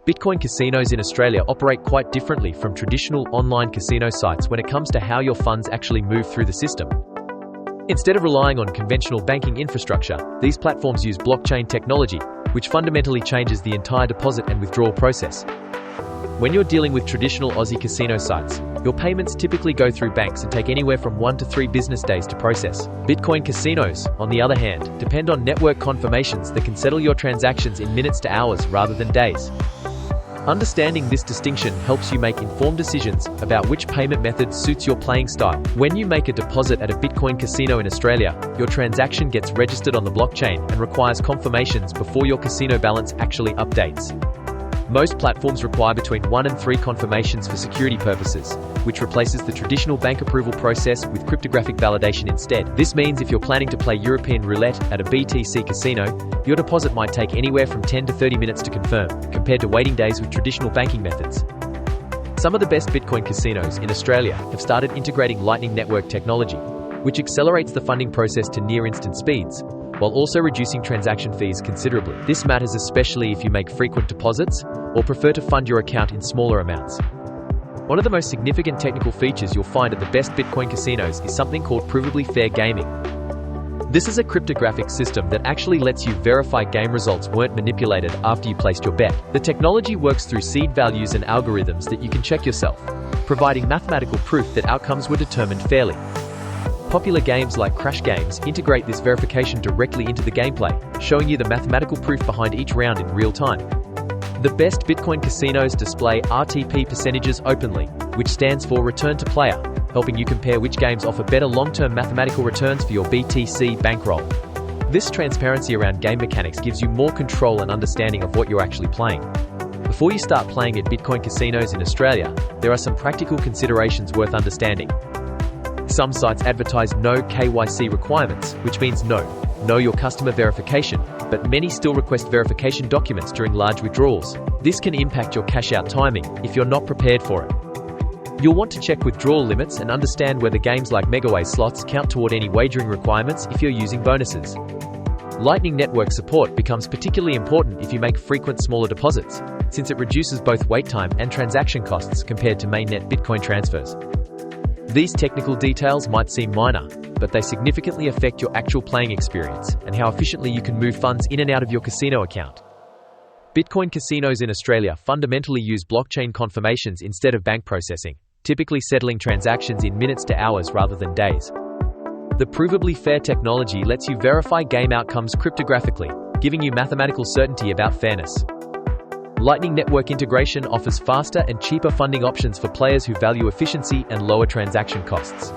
Bitcoin casinos in Australia operate quite differently from traditional online casino sites when it comes to how your funds actually move through the system. Instead of relying on conventional banking infrastructure, these platforms use blockchain technology, which fundamentally changes the entire deposit and withdrawal process. When you're dealing with traditional Aussie casino sites, your payments typically go through banks and take anywhere from 1 to 3 business days to process. Bitcoin casinos, on the other hand, depend on network confirmations that can settle your transactions in minutes to hours rather than days. Understanding this distinction helps you make informed decisions about which payment method suits your playing style. When you make a deposit at a Bitcoin casino in Australia, your transaction gets registered on the blockchain and requires confirmations before your casino balance actually updates. Most platforms require between 1 and 3 confirmations for security purposes, which replaces the traditional bank approval process with cryptographic validation instead. This means if you're planning to play European roulette at a BTC casino, your deposit might take anywhere from 10 to 30 minutes to confirm, compared to waiting days with traditional banking methods. Some of the best Bitcoin casinos in Australia have started integrating Lightning Network technology, which accelerates the funding process to near-instant speeds, while also reducing transaction fees considerably. This matters especially if you make frequent deposits or prefer to fund your account in smaller amounts. One of the most significant technical features you'll find at the best Bitcoin casinos is something called Provably fair gaming. This is a cryptographic system that actually lets you verify game results weren't manipulated after you placed your bet. The technology works through seed values and algorithms that you can check yourself, providing mathematical proof that outcomes were determined fairly. Popular games like Crash games integrate this verification directly into the gameplay, showing you the mathematical proof behind each round in real time. The best Bitcoin casinos display RTP percentages openly, which stands for Return to Player, helping you compare which games offer better long-term mathematical returns for your BTC bankroll. This transparency around game mechanics gives you more control and understanding of what you're actually playing. Before you start playing at Bitcoin casinos in Australia, there are some practical considerations worth understanding. Some sites advertise no KYC requirements, which means know your customer verification, but many still request verification documents during large withdrawals. This can impact your cash-out timing if you're not prepared for it. You'll want to check withdrawal limits and understand whether games like Megaway slots count toward any wagering requirements if you're using bonuses. Lightning Network support becomes particularly important if you make frequent smaller deposits, since it reduces both wait time and transaction costs compared to mainnet Bitcoin transfers. These technical details might seem minor, but they significantly affect your actual playing experience and how efficiently you can move funds in and out of your casino account. Bitcoin casinos in Australia fundamentally use blockchain confirmations instead of bank processing, typically settling transactions in minutes to hours rather than days. The Provably fair technology lets you verify game outcomes cryptographically, giving you mathematical certainty about fairness. Lightning Network integration offers faster and cheaper funding options for players who value efficiency and lower transaction costs.